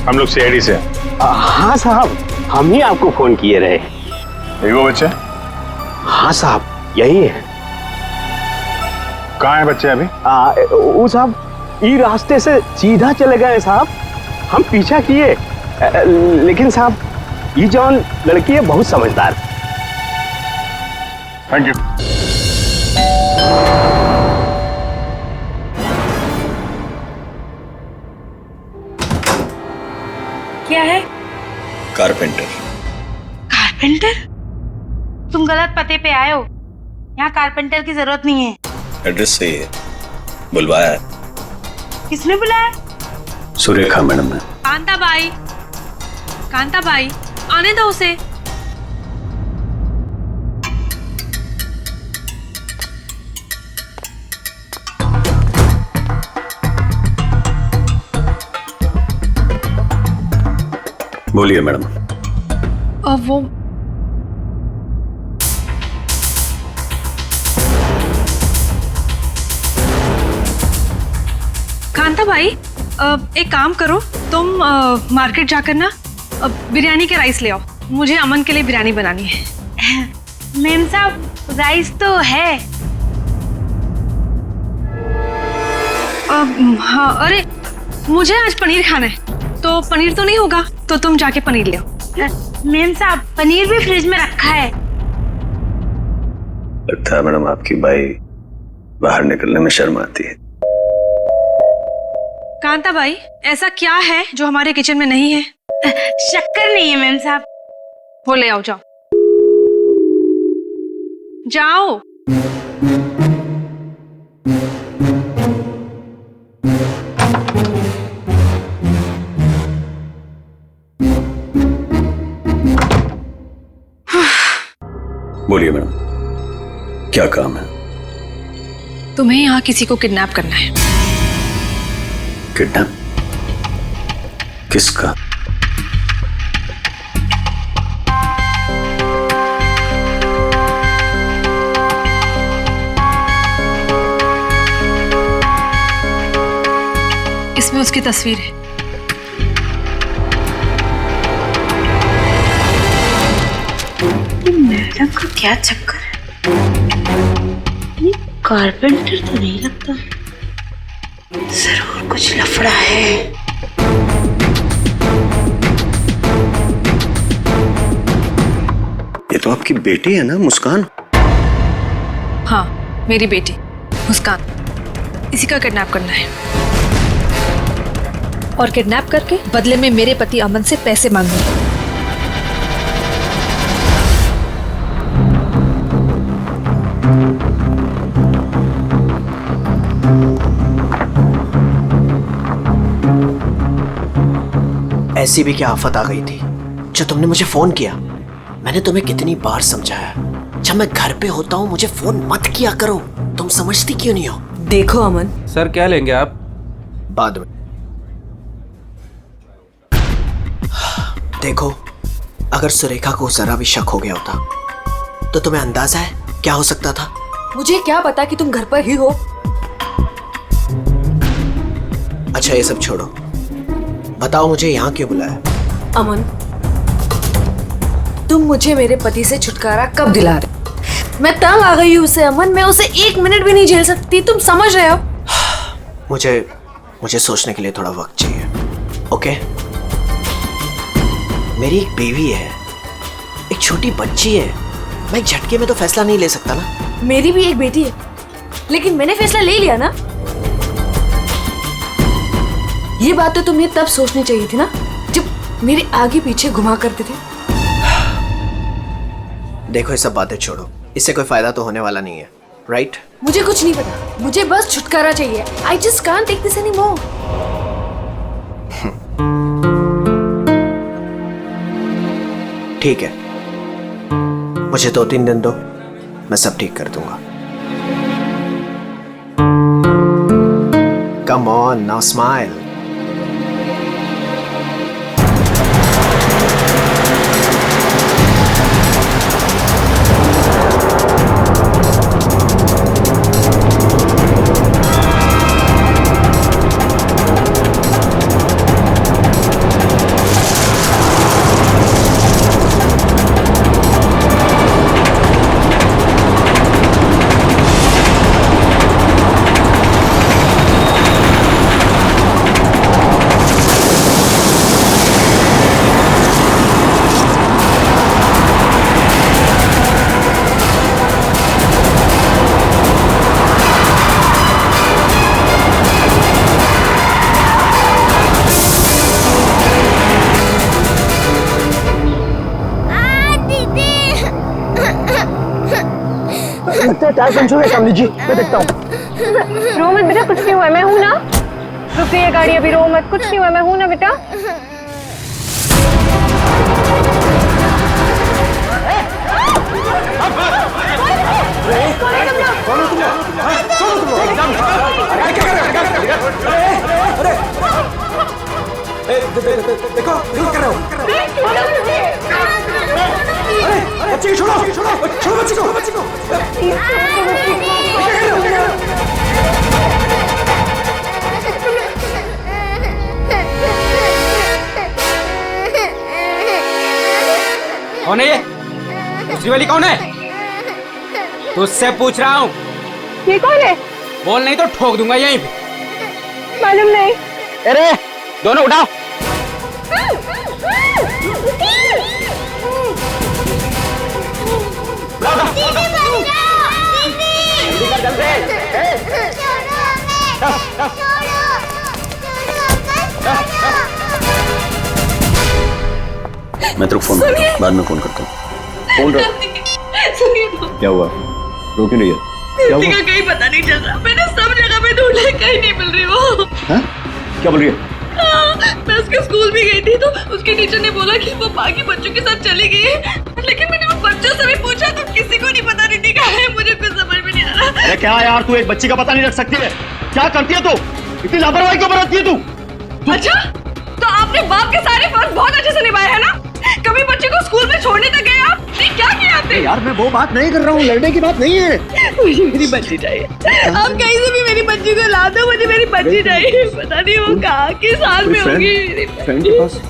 हम लोग सीआईडी से। हाँ साहब, हम ही आपको फोन किए रहे। यही वो बच्चे? हाँ साहब, यही है। कहाँ है बच्चे अभी? वो साहब ये रास्ते से सीधा चले गए साहब, हम पीछा किए, लेकिन साहब ये जौन लड़की है बहुत समझदार। Thank you. क्या है? कारपेंटर। कारपेंटर? तुम गलत पते पे आए हो, यहाँ कारपेंटर की जरूरत नहीं है। एड्रेस सही है, बुलवाया है। किसने बुलाया? सुरेखा मैडम ने। कांताबाई, कांताबाई आने दो उसे। बोलिए मैडम। वो कांताबाई, एक काम करो, तुम मार्केट जाकर ना बिरयानी के राइस ले आओ, मुझे अमन के लिए बिरयानी बनानी है। मैम साहब, राइस तो है। हाँ, अरे मुझे आज पनीर खाना है, तो पनीर तो नहीं होगा, तो तुम जाके पनीर ले आओ। मैम साहब, पनीर भी फ्रिज में रखा है। लगता है मैडम आपकी बाई बाहर निकलने में शर्म आती है। कांताबाई, ऐसा क्या है जो हमारे किचन में नहीं है? शक्कर नहीं है मैम साहब। वो ले आओ, जाओ जाओ। बोलिए मैडम, क्या काम है? तुम्हें यहाँ किसी को किडनैप करना है। किडनैप? किसका? इसमें उसकी तस्वीर है। मैडम का क्या चक्कर है? ये कारपेंटर तो नहीं लगता, जरूर कुछ लफड़ा है। ये तो आपकी बेटी है ना, मुस्कान? हाँ, मेरी बेटी मुस्कान, इसी का किडनैप करना है। और किडनैप करके बदले में मेरे पति अमन से पैसे मांगूंगी। ऐसी भी क्या आफत आ गई थी जो तुमने मुझे फोन किया? मैंने तुम्हें कितनी बार समझाया, जब मैं घर पे होता हूँ मुझे फोन मत किया करो। तुम समझती क्यों नहीं हो? देखो अमन। सर क्या लेंगे आप? बाद में। देखो, अगर सुरेखा को जरा भी शक हो गया होता तो तुम्हें अंदाजा है क्या हो सकता था? मुझे क्या पता कि तुम घर पर ही हो। अच्छा ये सब छोड़ो, बताओ मुझे यहाँ क्यों बुलाया? अमन, तुम मुझे मेरे पति से छुटकारा कब दिला रहे? मैं तंग आ गई हूँ उससे अमन, मैं उसे 1 मिनट भी नहीं झेल सकती, तुम समझ रहे हो? मुझे सोचने के लिए थोड़ा वक्त चाहिए। ओके? मेरी एक बेबी है, एक छोटी बच्ची है, मैं एक झटके में तो फैसला नहीं ले सकता ना। मेरी भी एक बेटी है, लेकिन मैंने फैसला ले लिया ना। ये बात तो तुम्हें तब सोचनी चाहिए थी ना, जब मेरे आगे पीछे घुमा करते थे। देखो ये सब बातें छोड़ो, इससे कोई फायदा तो होने वाला नहीं है, राइट? मुझे कुछ नहीं पता, मुझे बस छुटकारा चाहिए। I just can't take this anymore. ठीक है, मुझे 2-3 दिन दो, मैं सब ठीक कर दूंगा। Come on, now smile. Tyre puncture है, काम लीजिए, मैं देखता हूँ। रो मत बेटा, कुछ नहीं हुआ, मैं हूं ना। रुक गई है गाड़ी, अभी रो मत, कुछ नहीं हुआ, मैं हूं ना बेटा। देखो कर रहे हो। बच्चे को छोड़ो, छोड़ो बच्चे को। कौन है ये? दूसरी वाली कौन है? तुझसे पूछ रहा हूँ। ये कौन है? बोल नहीं तो ठोक दूंगा यहीं पे। मालूम नहीं। अरे दोनों उठाओ। मैं तेरे को फोन करता हूँ, बाद में फोन करता हूँ। फोन रख। क्या हुआ? रो क्यों नहीं है? क्या हुआ? कहीं पता नहीं चल रहा, मैंने सब जगह पे ढूंढा, कहीं नहीं मिल रही वो। हाँ? क्या बोल रही है? मैं उसके स्कूल भी गई थी तो उसके टीचर ने बोला कि वो बाकी बच्चों के साथ चली गई है, लेकिन मैंने उन बच्चों से भी पूछा तो किसी को नहीं पता, नहीं कहा है। मुझे कुछ समझ में नहीं आ रहा। अरे क्या यार, तू एक बच्ची का पता नहीं रख सकती है? क्या करती है तू? इतनी लापरवाही क्यों बरतती है तू? अच्छा, तो आपने बाप के सारे फर्ज बहुत अच्छे से निभाए है ना? कभी बच्चे को स्कूल में छोड़ने तक गए आप? नहीं, क्या किया आपने? यार मैं वो बात नहीं कर रहा हूँ, लड़ने की बात नहीं है। मुझे मेरी बच्ची चाहिए। आप कहीं से भी मेरी बच्ची को ला दो, मुझे मेरी बच्ची चाहिए। पता नहीं वो कहाँ किस हाल में होगी। फ्रेंड के पास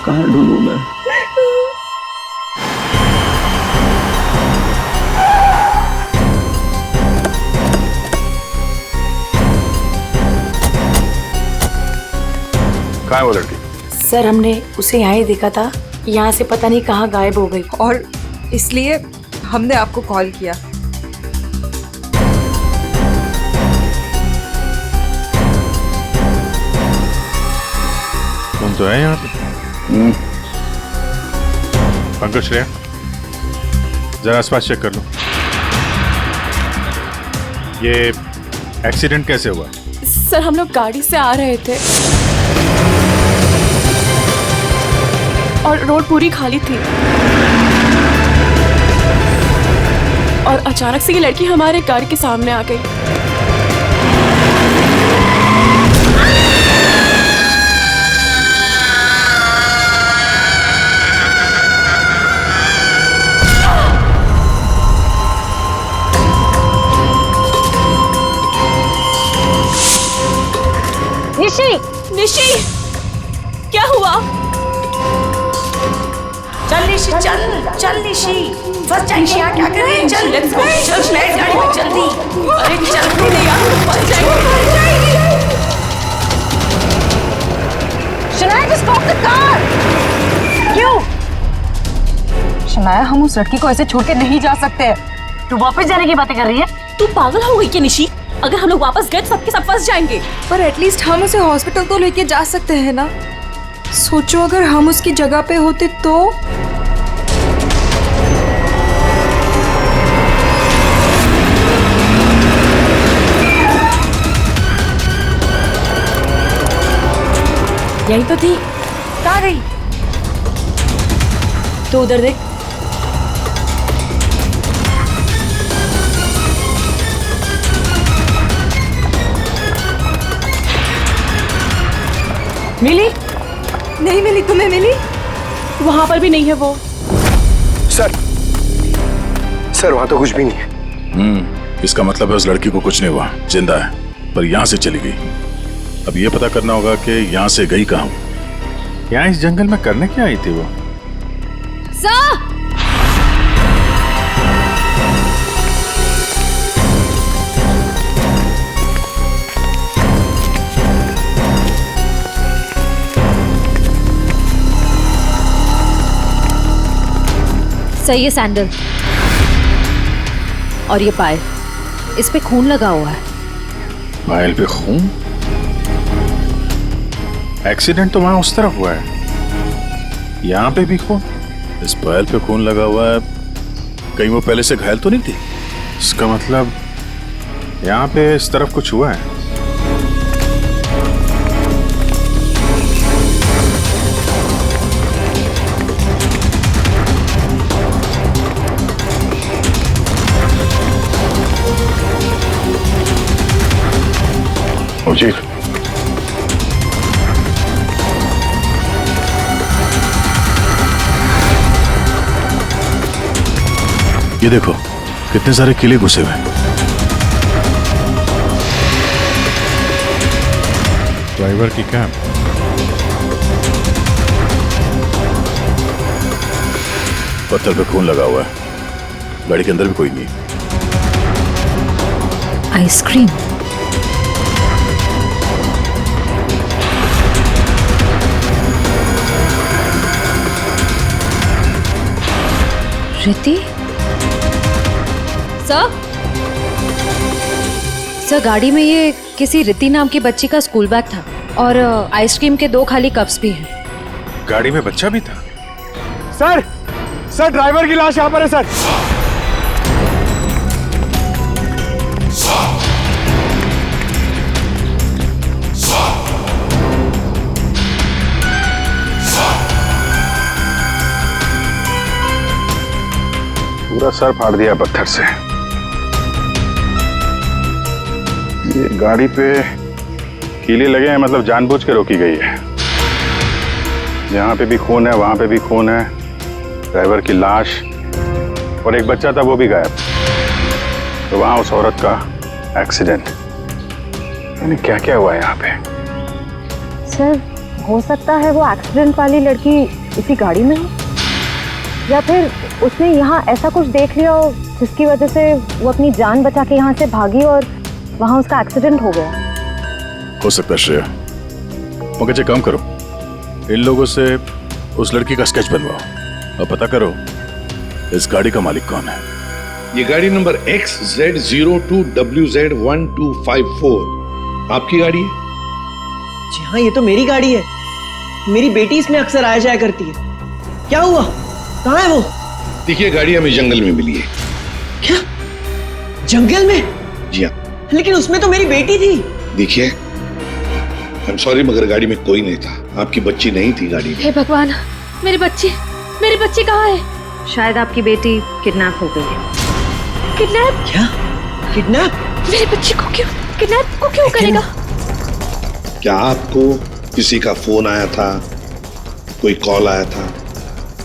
कहाँ ढूंढूं मैं? कहाँ है वो लड़की? सर हमने उसे यहाँ ही देखा था, यहाँ से पता नहीं कहाँ गायब हो गई। और इसलिए हमने आपको कॉल किया। तुम तो है यहाँ पे? पंकज, श्रेया, जरा आसपास चेक कर लो। ये एक्सीडेंट कैसे हुआ? सर हम लोग गाड़ी से आ रहे थे और रोड पूरी खाली थी और अचानक से ये लड़की हमारे गाड़ी के सामने आ गई। निशी, क्या हुआ? चल निशी, चल निशी, फंस जाएंगे यार, क्या कर रहे हैं? चल लेट्स गो, चल बैठ गाड़ी में जल्दी। अरे चल नहीं यार, फंस जाएंगे। Shanaya, just stop the car। क्यों? शनाया, हम उस लड़की को ऐसे छोड़ के नहीं जा सकते। तू वापस जाने की बातें कर रही है? तू पागल हो गई क्या निशी? अगर हम लोग वापस गए तो सबके सब फंस जाएंगे। पर एटलीस्ट हम उसे हॉस्पिटल तो लेके जा सकते हैं ना। सोचो अगर हम उसकी जगह पे होते तो। यही तो थी। कहाँ गई? तो उधर देख। मिली? नहीं मिली। तुम्हें मिली? वहां पर भी नहीं है वो। सर वहां तो कुछ भी नहीं है। इसका मतलब है उस लड़की को कुछ नहीं हुआ, जिंदा है, पर यहाँ से चली गई। अब ये पता करना होगा कि यहाँ से गई कहाँ। यहाँ इस जंगल में करने क्या आई थी वो? सही है सैंडल, और ये पायल, इस पे खून लगा हुआ है। पायल पे खून? एक्सीडेंट तो वहां उस तरफ हुआ है, यहाँ पे भी खून? इस पायल पे खून लगा हुआ है, कहीं वो पहले से घायल तो नहीं थी? इसका मतलब यहाँ पे इस तरफ कुछ हुआ है। जी ये देखो कितने सारे किले घुसे हुए हैं। ड्राइवर की कैब, पत्थर पे खून लगा हुआ है, गाड़ी के अंदर भी कोई नहीं। आइसक्रीम, रिति सर गाड़ी में ये किसी रिति नाम की बच्ची का स्कूल बैग था और आइसक्रीम के 2 खाली कप्स भी हैं। गाड़ी में बच्चा भी था? सर ड्राइवर की लाश यहाँ पर है सर। पूरा सर फाड़ दिया पत्थर से। ये गाड़ी पे कीले लगे हैं, मतलब जानबूझ के रोकी गई है। यहाँ पे भी खून है, वहां पे भी खून है, ड्राइवर की लाश और एक बच्चा था वो भी गायब। तो वहां उस औरत का एक्सीडेंट, यानी क्या क्या हुआ यहाँ पे? सर हो सकता है वो एक्सीडेंट वाली लड़की इसी गाड़ी में हो, या फिर उसने यहाँ ऐसा कुछ देख लिया हो जिसकी वजह से वो अपनी जान बचा के यहाँ से भागी और वहाँ उसका एक्सीडेंट हो गया। हो सकता है श्रेया। मगर एक काम करो, इन लोगों से उस लड़की का स्केच बनवाओ और पता करो इस गाड़ी का मालिक कौन है। ये गाड़ी नंबर XZ02WZ1254 आपकी गाड़ी है? जी हाँ, ये तो मेरी गाड़ी है। मेरी बेटी इसमें अक्सर आया जाया करती है। क्या हुआ, कहाँ है वो? देखिए गाड़ी हमें जंगल में मिली है। क्या जंगल में? जी हाँ। लेकिन उसमें तो मेरी बेटी थी। देखिए आई एम सॉरी मगर गाड़ी में कोई नहीं था, आपकी बच्ची नहीं थी गाड़ी में। हे भगवान, मेरी बच्ची कहाँ है? शायद आपकी बेटी किडनैप हो गई है। किडनैप? क्या किडनैप? मेरी बच्ची को क्यों करेगा? क्या आपको किसी का फोन आया था, कोई कॉल आया था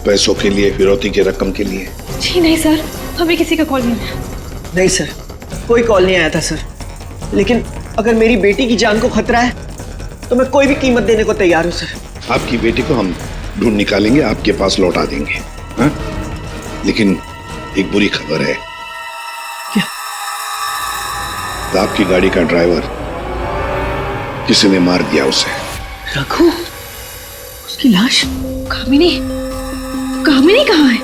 पैसों के लिए, फिरौती की रकम के लिए? जी नहीं सर, हमें किसी का कॉल नहीं आया। नहीं सर, कोई कॉल नहीं आया था सर। लेकिन अगर मेरी बेटी की जान को खतरा है तो मैं कोई भी कीमत देने को तैयार हूँ सर। आपकी बेटी को हम ढूंढ निकालेंगे, आपके पास लौटा देंगे। हाँ? लेकिन एक बुरी खबर है। क्या? आपकी गाड़ी का ड्राइवर किसी ने मार दिया उसे। रघु, उसकी लाश? कामिनी कहाँ है?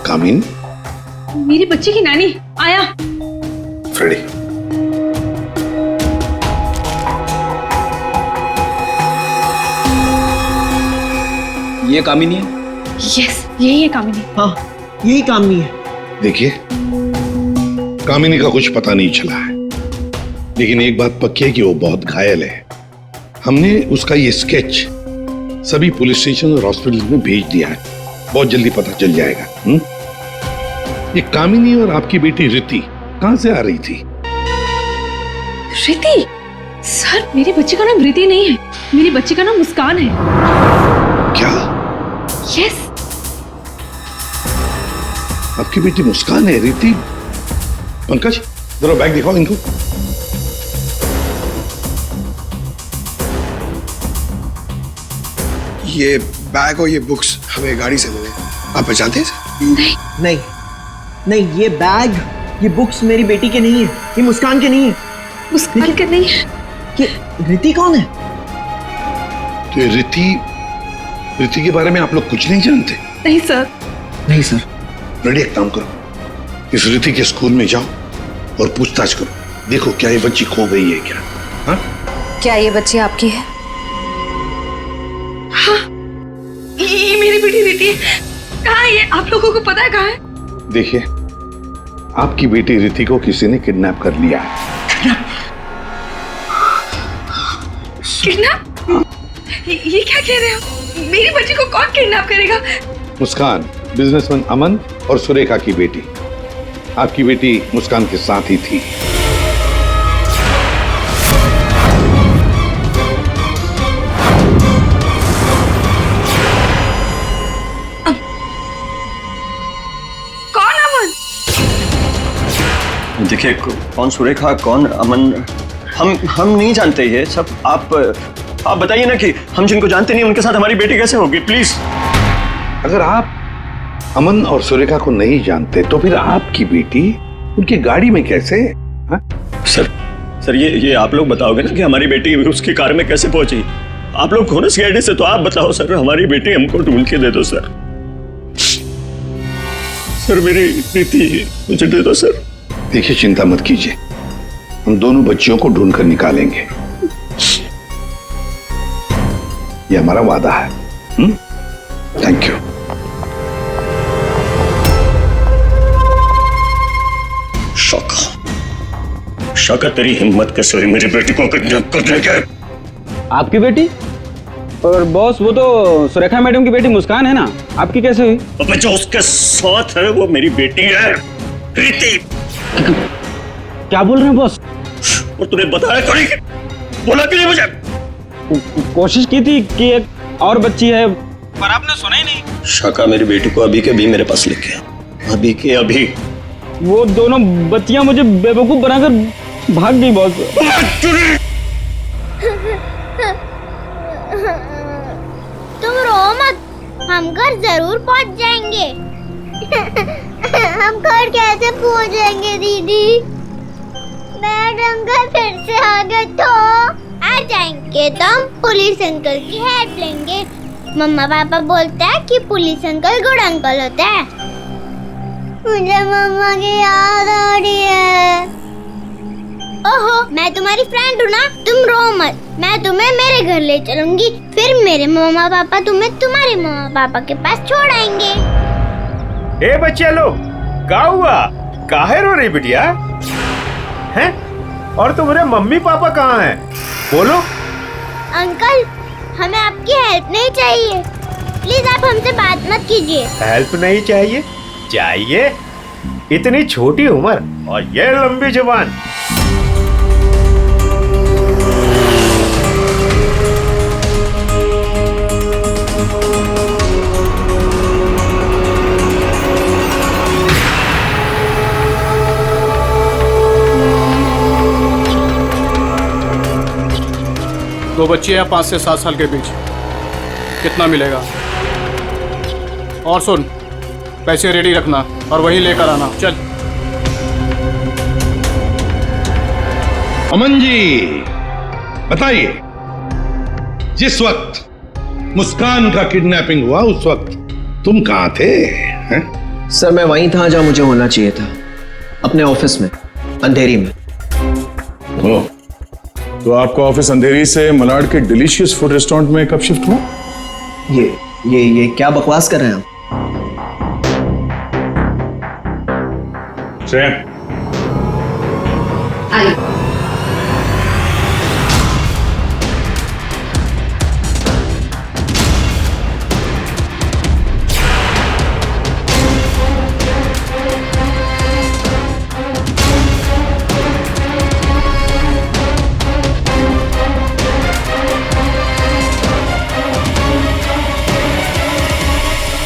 कामिनी? मेरी बच्ची की नानी आया। फ्रेडी, ये कामिनी है? यस, यही है कामिनी। हाँ, यही कामिनी है। देखिए कामिनी का कुछ पता नहीं चला है, लेकिन एक बात पक्की है कि वो बहुत घायल है। हमने उसका ये स्केच सभी पुलिस स्टेशन और हॉस्पिटल में भेज दिया है, बहुत जल्दी पता चल जाएगा। ये कामिनी और आपकी बेटी रिति कहां से आ रही थी? रिति? सर मेरी बच्ची का नाम रिति नहीं है, मेरी बच्ची का नाम मुस्कान है। क्या? यस। आपकी बेटी मुस्कान है? रिति? पंकज जरा बैग दिखाओ इनको। ये बैग और ये बुक्स हमें गाड़ी से मिले, आप पहचानते हैं? नहीं, ये बैग, ये बुक्स मेरी बेटी के नहीं है, ये मुस्कान के नहीं है। मुस्कान के नहीं है? ये रिति कौन है? तो रिति के बारे में आप लोग कुछ नहीं जानते? नहीं सर। रेडी, एक काम करो, इस रिति के स्कूल में जाओ और पूछताछ करो, देखो क्या ये बच्ची खो गई है क्या? हाँ? क्या ये बच्ची आपकी है? हाँ, ये मेरी बेटी रिति है। कहाँ है ये? आप लोगों को पता है कहाँ है? देखिए, आपकी बेटी रिति को किसी ने किडनैप कर लिया है। किडनैप? ये क्या कह रहे हो? मेरी बच्ची को कौन किडनैप करेगा? मुस्कान, बिजनेसमैन अमन और सुरेखा की बेटी। आपकी बेटी मुस्कान के साथ ही थी। कौन अमन? देखिए, कौन सुरेखा कौन अमन, हम नहीं जानते ये सब। आप बताइए ना कि हम जिनको जानते नहीं उनके साथ हमारी बेटी कैसे होगी, प्लीज। अगर आप अमन और सुरेखा को नहीं जानते तो फिर आपकी बेटी उनकी गाड़ी में कैसे? हा? सर ये आप लोग बताओगे ना कि हमारी बेटी उसकी कार में कैसे पहुंची? आप लोग हो ना सीआईडी से, तो आप बताओ सर, हमारी बेटी हमको ढूंढ के दे दो सर। सर मेरी बेटी मुझे दे दो सर। देखिए, चिंता मत कीजिए, हम दोनों बच्चियों को ढूंढ कर निकालेंगे। ये हमारा वादा है। Thank you. शौका, तेरी हिम्मत कैसे हुई मेरी बेटी को किडनैप करने के? आपकी बेटी? और बॉस, वो तो सुरेखा मैडम की बेटी मुस्कान है ना, आपकी कैसे हुई? अब जो उसके साथ है वो मेरी बेटी है, रिति। क्या बोल रहे हैं बॉस? और तूने बताया क्यों नहीं? बोला क्यों नहीं मुझे? कोशिश की थी कि एक और बच्ची है, पर आपने सुना ही नहीं। शाका मेरी बेटी को अभी के अभी मेरे पास लेके आ, अभी के अभी। वो दोनों बच्चियां मुझे बेवकूफ बनाकर भाग गई बॉस। तुम रो मत, हम घर जरूर पहुंच जाएंगे। हम घर कैसे पहुंचेंगे दीदी? मैडम घर फिर से आ गए तो आ जाएंगे तो हम पुलिस अंकल की हेल्प लेंगे। मम्मा पापा बोलते हैं कि पुलिस अंकल गुड अंकल होते हैं। मुझे मम्मा की याद आ रही है। ओहो, मैं तुम्हारी फ्रेंड हूँ ना, तुम रो मत, मैं तुम्हें मेरे घर ले चलूंगी, फिर मेरे मम्मा पापा तुम्हें तुम्हारे मम्मा पापा के पास छोड़ आएंगे। ए बच्चे लोग, क्या हुआ? काहे रो रही बिटिया? हैं? और तुम्हारे मम्मी पापा कहाँ हैं? बोलो। अंकल, हमें आपकी हेल्प नहीं चाहिए, प्लीज आप हमसे बात मत कीजिए। हेल्प नहीं चाहिए? चाहिए? इतनी छोटी उम्र और ये लंबी जुबान। दो बच्चे हैं 5 से 7 साल के बीच, कितना मिलेगा? और सुन, पैसे रेडी रखना और वहीं लेकर आना। चल। अमन जी, बताइए, जिस वक्त मुस्कान का किडनैपिंग हुआ उस वक्त तुम कहां थे? हैं? सर मैं वहीं था जहां मुझे होना चाहिए था, अपने ऑफिस में, अंधेरी में। ओह, तो आपका ऑफिस अंधेरी से मलाड के डिलीशियस फूड रेस्टोरेंट में कब शिफ्ट हुआ? ये क्या बकवास कर रहे हैं आप?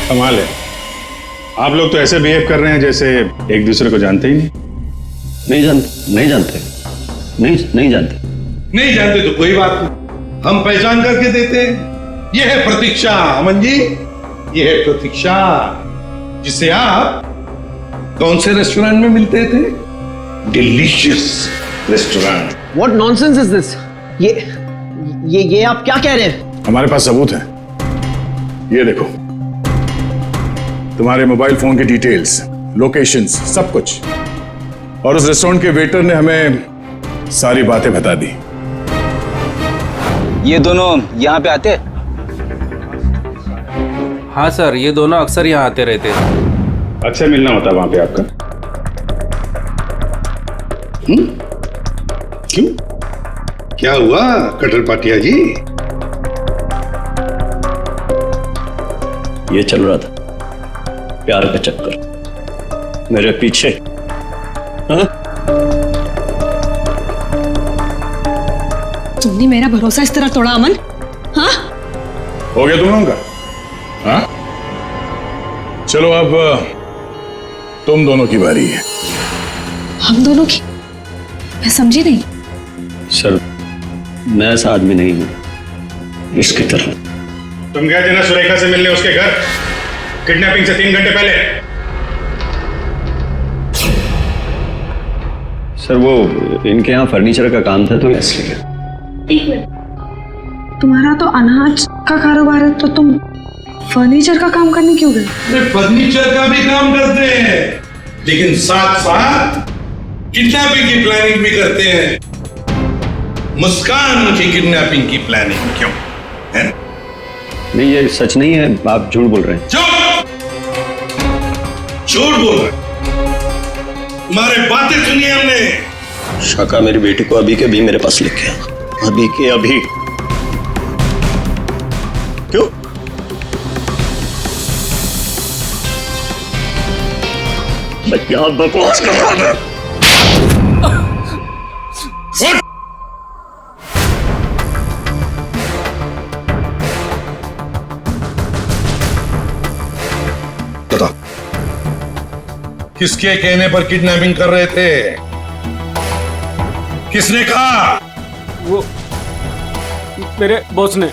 कमाल है, आप लोग तो ऐसे बिहेव कर रहे हैं जैसे एक दूसरे को जानते ही नहीं। नहीं जानते। नहीं जानते तो कोई बात नहीं, हम पहचान करके देते हैं। यह है प्रतीक्षा अमन जी, यह है प्रतीक्षा, जिसे आप कौन से रेस्टोरेंट में मिलते थे? Delicious restaurant. What nonsense is this? ये आप क्या कह रहे हैं? हमारे पास सबूत है, ये देखो, तुम्हारे मोबाइल फोन की डिटेल्स, लोकेशंस, सब कुछ। और उस रेस्टोरेंट के वेटर ने हमें सारी बातें बता दी। ये दोनों यहाँ पे आते? हाँ सर, ये दोनों अक्सर यहाँ आते रहते हैं। अक्सर मिलना होता है वहां पे आपका? क्यों, क्या हुआ कटर पाटिया जी? ये चल रहा था प्यार का चक्कर मेरे पीछे। हाँ? तुमने मेरा भरोसा इस तरह तोड़ा अमन? हाँ? हो गया तुम लोगों का? हाँ? चलो अब तुम दोनों की बारी है। हम दोनों की? मैं समझी नहीं। सर मैं ऐसा आदमी नहीं हूं इसकी तरह। तुम गए थे ना सुरेखा से मिलने उसके घर किडनैपिंग से 3 घंटे पहले? सर वो इनके यहाँ फर्नीचर का काम था तो इसलिए। एक मिनट, तुम्हारा तो अनाज का कारोबार है तो तुम फर्नीचर का काम करने क्यों गए? फर्नीचर का भी काम करते हैं लेकिन साथ साथ किडनैपिंग की प्लानिंग भी करते हैं। मुस्कान की किडनैपिंग की प्लानिंग क्यों है? नहीं ये सच नहीं है, आप झूठ बोल रहे हैं। झूठ बोल रहे? तुम्हारे बातें सुनी हमने। शाका मेरी बेटी को अभी के अभी मेरे पास लेके आ, अभी के अभी। क्यों? मैं क्या बकवास कर रहा था? बता, किसके कहने पर किडनैपिंग कर रहे थे? किसने कहा? वो मेरे बॉस ने।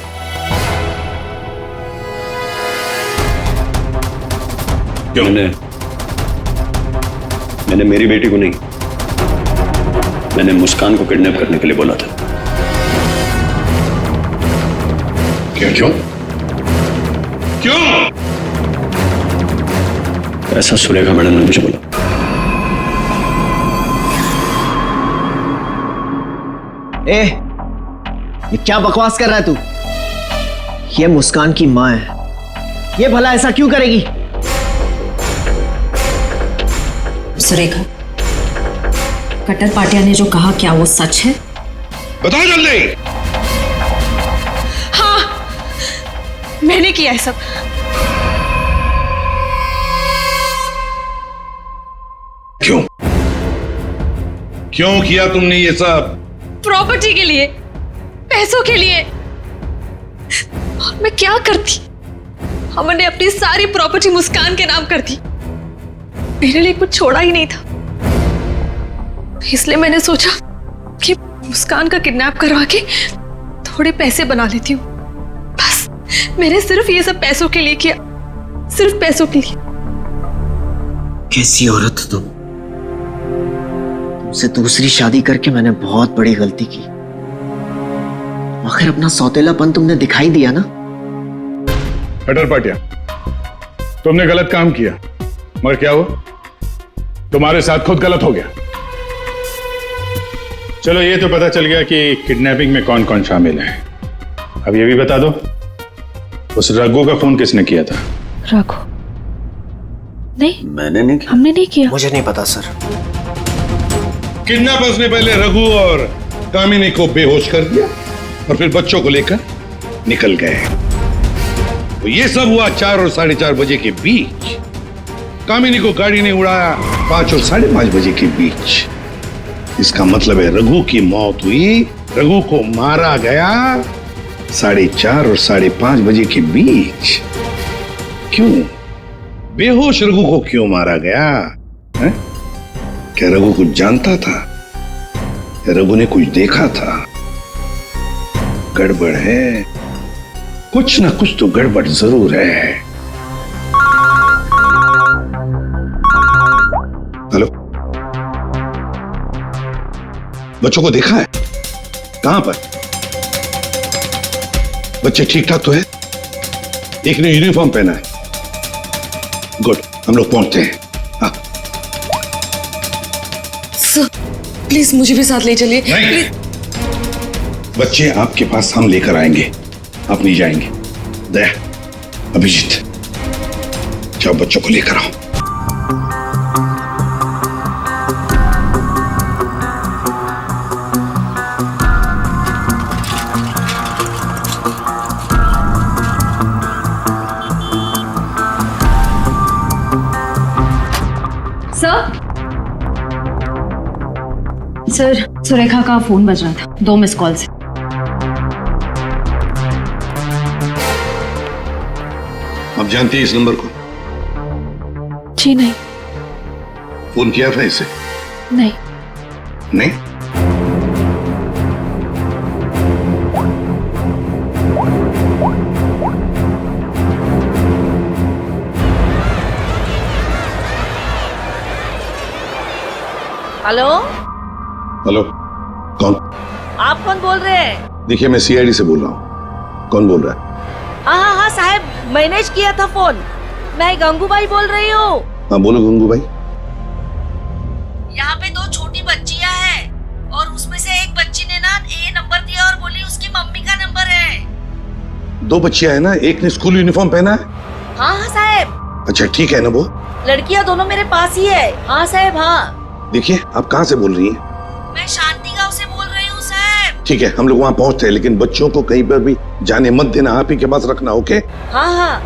क्यों? मैंने मेरी बेटी को नहीं, मैंने मुस्कान को किडनैप करने के लिए बोला था। क्यों? क्यों? ऐसा सुरेखा मैडम ने मुझे बोला। ए, ये क्या बकवास कर रहा है तू? ये मुस्कान की माँ है, ये भला ऐसा क्यों करेगी? सुरेखा, कटर पाटिया ने जो कहा क्या वो सच है? बताओ जल्दी। हाँ, मैंने किया है सब। क्यों? क्यों किया तुमने ये सब? प्रॉपर्टी के लिए, पैसों के लिए। और मैं क्या करती? हमने अपनी सारी प्रॉपर्टी मुस्कान के नाम कर दी। मेरे लिए कुछ छोड़ा ही नहीं था, इसलिए मैंने सोचा कि मुस्कान का किडनैप करवा के थोड़े पैसे बना लेती हूँ। बस मैंने सिर्फ ये सब पैसों के लिए किया, सिर्फ पैसों के लिए। कैसी औरत हो तुम? तुमसे दूसरी शादी करके मैंने बहुत बड़ी गलती की। आखिर अपना सौतेलापन तुमने दिखाई दिया ना। कटर पाटिया, तुमने गलत काम किया, मगर क्या हो, तुम्हारे साथ खुद गलत हो गया। चलो ये तो पता चल गया कि किडनैपिंग में कौन कौन शामिल है। अब ये भी बता दो, उस रघु का फोन किसने किया था? रघु? नहीं, मैंने नहीं किया। हमने नहीं किया। मुझे नहीं पता सर। किडनैपर्स ने पहले रघु और कामिनी को बेहोश कर दिया और फिर बच्चों को लेकर निकल गए। तो ये सब हुआ 4 और 4:30 बजे के बीच। कामिनी को गाड़ी ने उड़ाया 5 और 5:30 बजे के बीच। इसका मतलब है रघु की मौत हुई, रघु को मारा गया 4:30 और 5:30 बजे के बीच। क्यों? बेहोश रघु को क्यों मारा गया है? क्या रघु कुछ जानता था? क्या रघु ने कुछ देखा था? गड़बड़ है, कुछ ना कुछ तो गड़बड़ जरूर है। हेलो, बच्चों को देखा है? कहां पर? बच्चे ठीक ठाक तो है? एक ने यूनिफॉर्म पहना है। गुड, हम लोग पहुंचते हैं। हाँ। सर, प्लीज मुझे भी साथ ले चलिए। नहीं, बच्चे आपके पास हम लेकर आएंगे, आप नहीं जाएंगे। दया, अभिजीत, जाओ बच्चों को लेकर आओ। सर, सुरेखा का फोन बज रहा था 2 मिस कॉल से। आप जानती हैं इस नंबर को? जी नहीं। फोन किया था इसे? नहीं। नहीं? हेलो, हेलो, कौन? आप कौन बोल रहे हैं? देखिए, मैं सीआईडी से बोल रहा हूँ। कौन बोल रहा है? हाँ साहब, मैंने किया था फोन। मैं गंगूबाई बोल रही हूँ। हाँ बोलो गंगूबाई। यहाँ पे 2 छोटी बच्चियाँ हैं और उसमें से एक बच्ची ने ना ये नंबर दिया और बोली उसकी मम्मी का नंबर है। 2 बच्चियां हैं ना, एक ने स्कूल यूनिफॉर्म पहना है? हाँ साहब। अच्छा ठीक है ना वो? लड़कियाँ दोनों मेरे पास ही है। हाँ साहब, हाँ। देखिए, आप कहाँ से बोल रही हैं? मैं शांति गांव से बोल रही हूँ साहब। ठीक है, हम लोग वहाँ पहुँचते हैं, लेकिन बच्चों को कहीं पर भी जाने मत देना, आप ही के पास रखना। ओके? हाँ।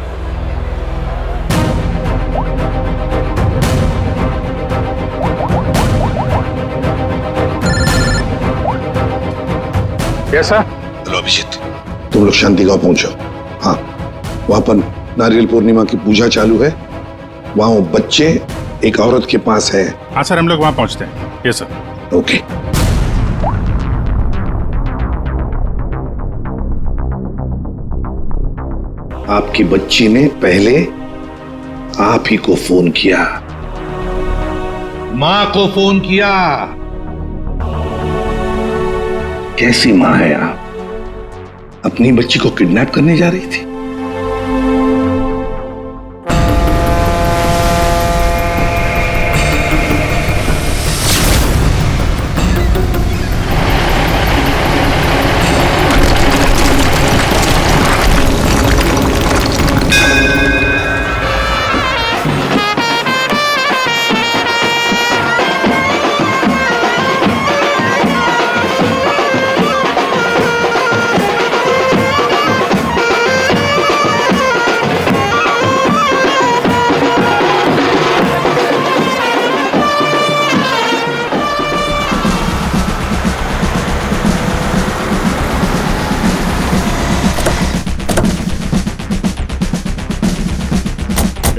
कैसा? हेलो अभिजीत, तुम लोग शांति गांव पहुंचो। हाँ, वहाँ पर नारियल पूर्णिमा की पूजा चालू है। वहाँ वो बच्चे एक औरत के पास है। हाँ सर, हम लोग वहाँ पहुँचते हैं। Yes sir. ओके। आपकी बच्ची ने पहले आप ही को फोन किया, मां को फोन किया। कैसी मां है आप? अपनी बच्ची को किडनैप करने जा रही थी?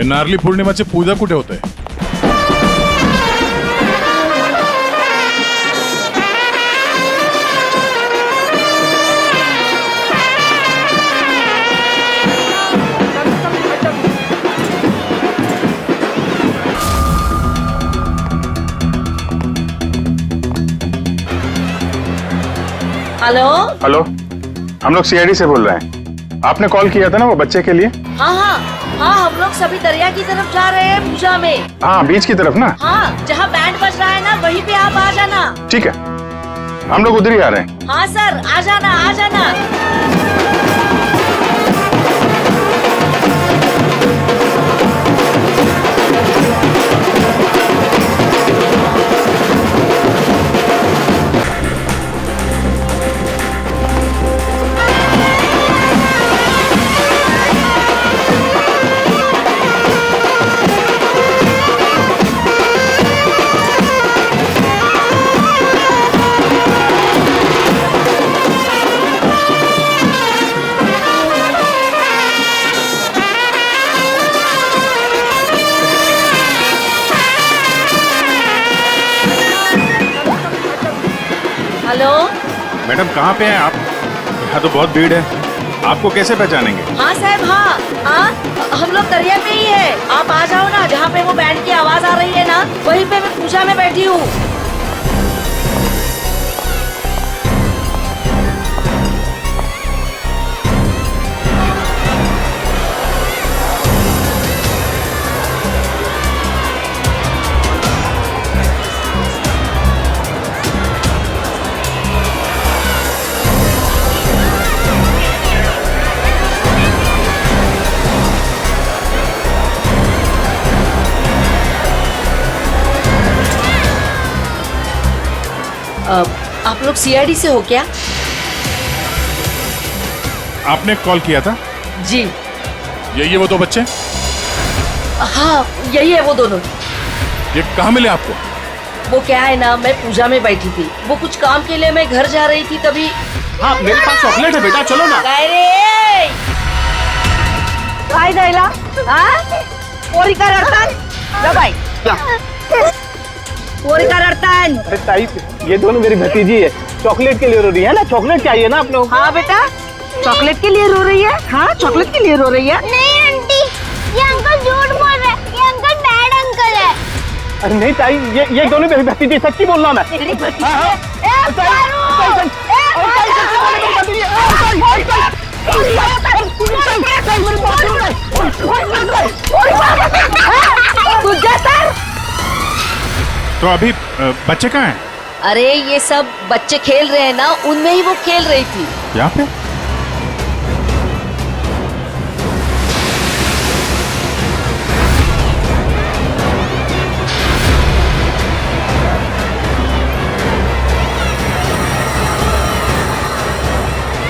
नारली पौर्णिमाची पूजा कुठे होते? हेलो। हेलो, हम लोग सीआईडी से बोल रहे हैं। आपने कॉल किया था ना वो बच्चे के लिए? हाँ, हम लोग सभी दरिया की तरफ जा रहे हैं पूजा में। हाँ, बीच की तरफ ना? हाँ, जहाँ बैंड बज रहा है ना, वहीं पे आप आ जाना। ठीक है, हम लोग उधर ही आ रहे हैं। हाँ सर, आ जाना, आ जाना। हेलो मैडम, कहाँ पे हैं आप? यहाँ तो बहुत भीड़ है, आपको कैसे पहचानेंगे? हाँ साहब, हाँ, हम लोग दरिया में ही है। आप आ जाओ ना, जहाँ पे वो बैंड की आवाज आ रही है ना, वहीं पे मैं पूजा में बैठी हूँ। आप लोग सीआईडी से हो क्या? आपने कॉल किया था? जी। यही है वो 2 बच्चे? हाँ, यही है वो दोनों। ये कहाँ मिले आपको? वो क्या है ना, मैं पूजा में बैठी थी, वो कुछ काम के लिए मैं घर जा रही थी तभी। हाँ मेरे पास चॉकलेट है बेटा, चलो ना। काय जायला? हाँ? पोरी का रडतान? जा बाई। पोरी का रडतान? अरे ताई, ये दोनों मेरी भतीजी है, चॉकलेट के लिए रो रही है ना, चॉकलेट चाहिए ना आप लोग। हाँ बेटा, चॉकलेट के लिए रो रही है? हाँ, चॉकलेट के लिए रो रही है? नहीं आंटी, ये अंकल झूठ बोल रहे हैं, ये अंकल बैड अंकल है। अरे नहीं ताई, ये दोनों मेरी भतीजी, सच्ची बोल रहा मैं। मेरी भतीजी तो अभी बच्चे कहाँ हैं? अरे ये सब बच्चे खेल रहे हैं ना, उनमें ही वो खेल रही थी। यहाँ पे?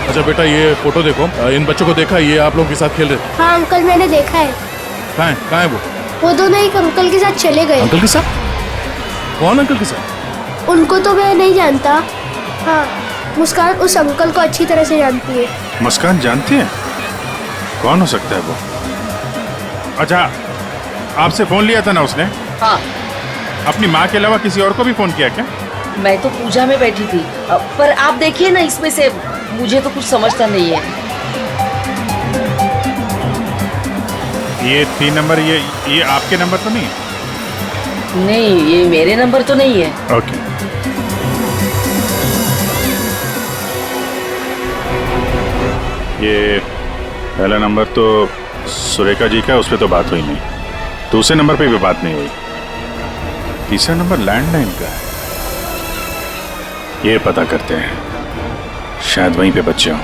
अच्छा बेटा, ये फोटो देखो, इन बच्चों को देखा, ये आप लोगों के साथ खेल रहे थे। हाँ अंकल, मैंने देखा है। कहाँ है वो दोनों एक अंकल के साथ चले गए। अंकल के साथ? कौन अंकल के साथ? उनको तो मैं नहीं जानता। हाँ, मुस्कान उस अंकल को अच्छी तरह से जानती है। मुस्कान जानती है? कौन हो सकता है वो? अच्छा, आपसे फोन लिया था ना उसने? हाँ। अपनी माँ के अलावा किसी और को भी फोन किया क्या? मैं तो पूजा में बैठी थी, पर आप देखिए ना, इसमें से मुझे तो कुछ समझता नहीं है। ये 3 नंबर, ये आपके नंबर तो नहीं है? नहीं, ये मेरे नंबर तो नहीं है। ओके। ये पहला नंबर तो सुरेखा जी का, उस पर तो बात हुई नहीं। दूसरे नंबर पे भी बात नहीं हुई। तीसरा नंबर लैंडलाइन का है। ये पता करते हैं, शायद वहीं पे बच्चे हों।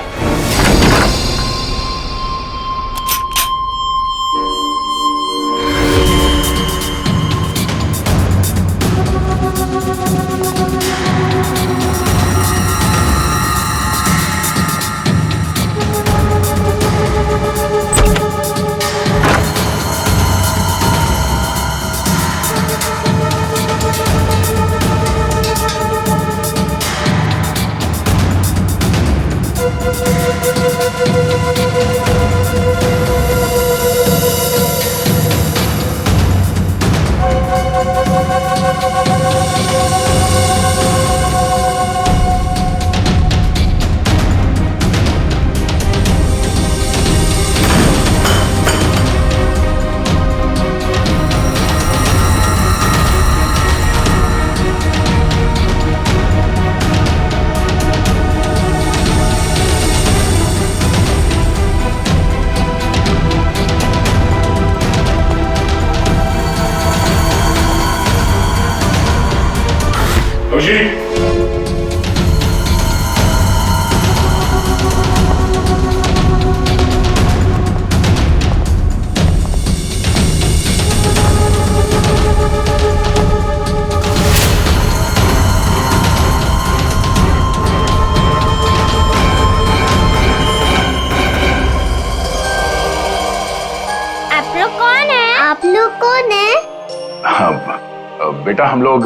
बेटा, हम लोग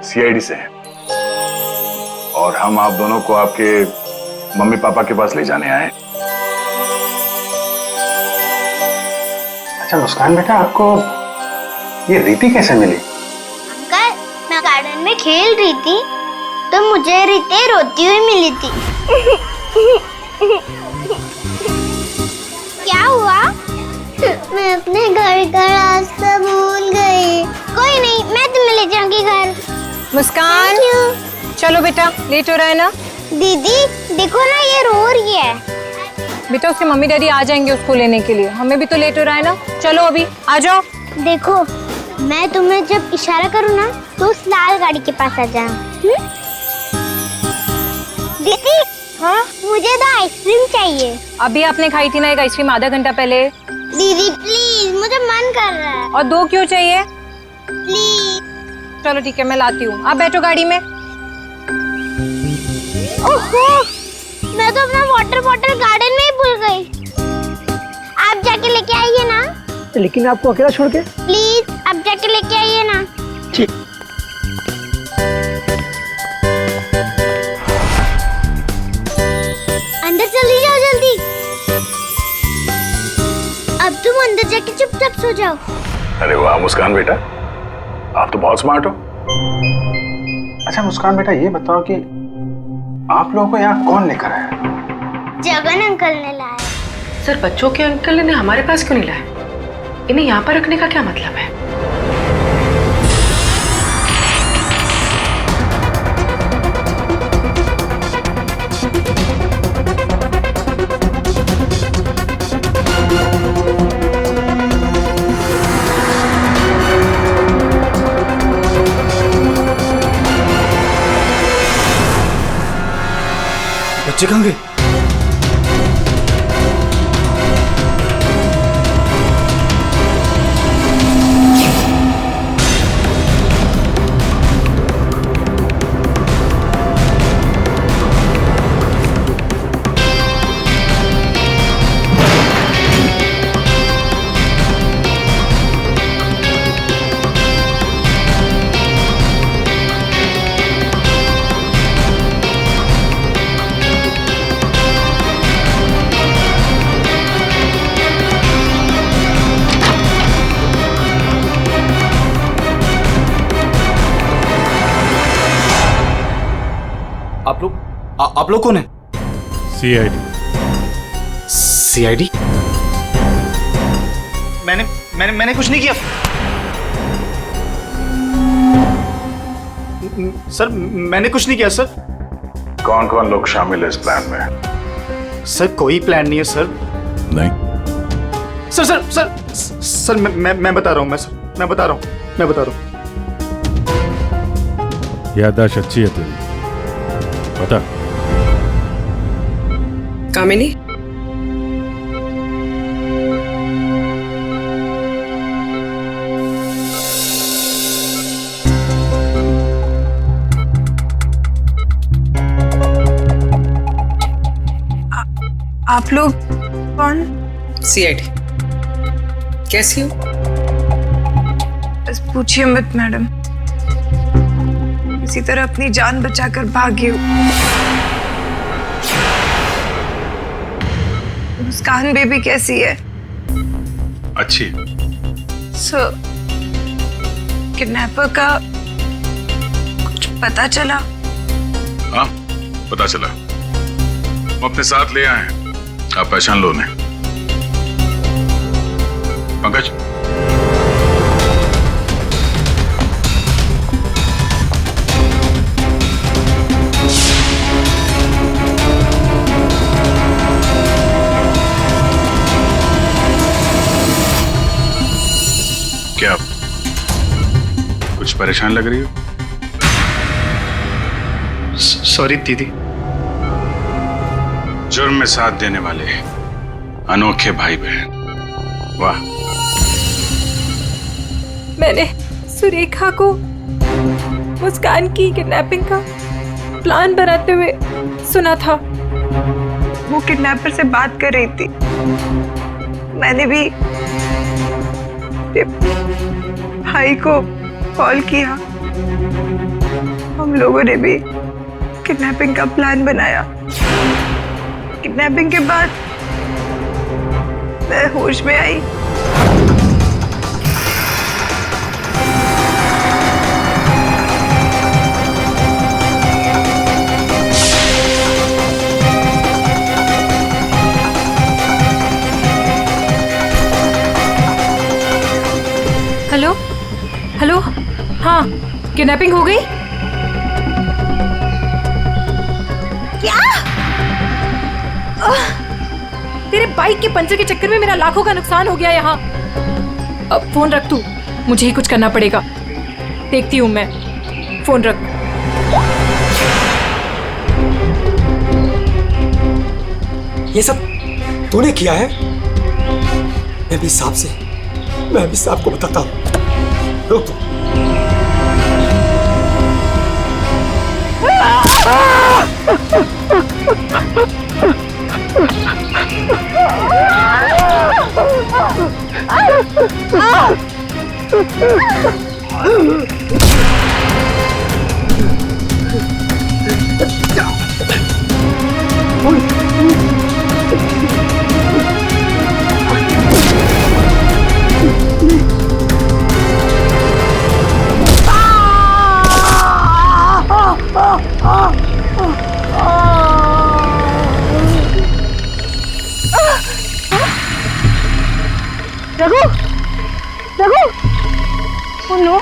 सीआईडी से हैं और हम आप दोनों को आपके मम्मी पापा के पास ले जाने आए। अच्छा मुस्कान बेटा, आपको ये रीति कैसे मिली? अंकल, मैं गार्डन में खेल रही थी तो मुझे रीति रोती हुई मिली थी। क्या हुआ? मैं अपने घर का रास्ता भूल गई। कोई नहीं, मैं तुम्हें ले जाऊंगी घर। मुस्कान, चलो बेटा, लेट हो रहा है ना। दीदी देखो ना, ये रो रही है। बेटा उसके मम्मी डैडी आ जाएंगे उसको लेने के लिए, हमें भी तो लेट हो रहा है ना। चलो अभी आ जाओ। देखो, मैं तुम्हें जब इशारा करूँ ना तो उस लाल गाड़ी के पास आ जाओ। दीदी, हाँ मुझे तो आइसक्रीम चाहिए। अभी आपने खाई थी ना एक आइसक्रीम आधा घंटा पहले। दीदी प्लीज, मुझे मन कर रहा है। और 2 क्यों चाहिए? प्लीज। चलो ठीक है, मैं लाती हूँ, आप बैठो गाड़ी में। ओहो, मैं तो अपना वाटर बॉटल गार्डन में ही भूल गई। आप जाके लेके आइए ना। लेकिन आपको अकेला छोड़ के? प्लीज, आप जाके लेके आइए ना। ठीक। जाके चुपचाप सो जाओ। अरे वाह मुस्कान बेटा, आप तो बहुत स्मार्ट हो। अच्छा मुस्कान बेटा, ये बताओ कि आप लोगों को यहाँ कौन लेकर आया? जगन अंकल ने लाया। सर बच्चों के अंकल ने हमारे पास क्यों नहीं लाया? इन्हें यहाँ पर रखने का क्या मतलब है? बच्चे कहाँ गए? आप लोग कौन है? सीआईडी। सीआईडी? मैंने कुछ नहीं किया सर, मैंने कुछ नहीं किया सर। कौन कौन लोग शामिल है इस प्लान में? सर कोई प्लान नहीं है सर। नहीं सर सर सर सर मैं बता रहा हूँ, मैं बता रहा हूँ। याददाश्त अच्छी है तेरी, बता। कामिनी, आप लोग कौन? सीआईडी। कैसी हो? बस पूछिए मत मैडम, किसी तरह अपनी जान बचाकर भागी हूँ। मुस्कान बेबी कैसी है? अच्छी। सर, किडनैपर का कुछ पता चला? हाँ पता चला, वो अपने साथ ले आए हैं, आप पहचान लो उन्हें। पंकज, क्या कुछ परेशान लग रही हो? सॉरी दीदी। जुर्म में साथ देने वाले अनोखे भाई बहन, वाह। मैंने सुरेखा को मुस्कान की किडनैपिंग का प्लान बनाते हुए सुना था। वो किडनैपर से बात कर रही थी। मैंने भी भाई को कॉल किया। हम लोगों ने भी किडनैपिंग का प्लान बनाया। किडनैपिंग के बाद मैं होश में आई। हेलो हेलो, हाँ किडनैपिंग हो गई? क्या? तेरे बाइक के पंचर के चक्कर में मेरा लाखों का नुकसान हो गया यहाँ। अब फोन रख तू, मुझे ही कुछ करना पड़ेगा। देखती हूँ मैं, फोन रख। ये सब तूने किया है? मैं भी साहब को बताता हूँ। रुक तू। रघु, रघु, ओह नो,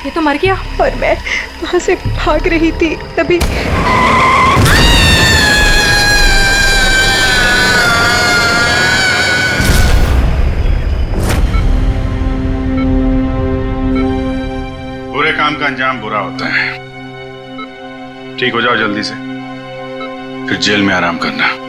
ये तो मर गया। और मैं वहां से भाग रही थी तभी बुरे काम का अंजाम बुरा होता है। ठीक हो जाओ जल्दी से, फिर जेल में आराम करना।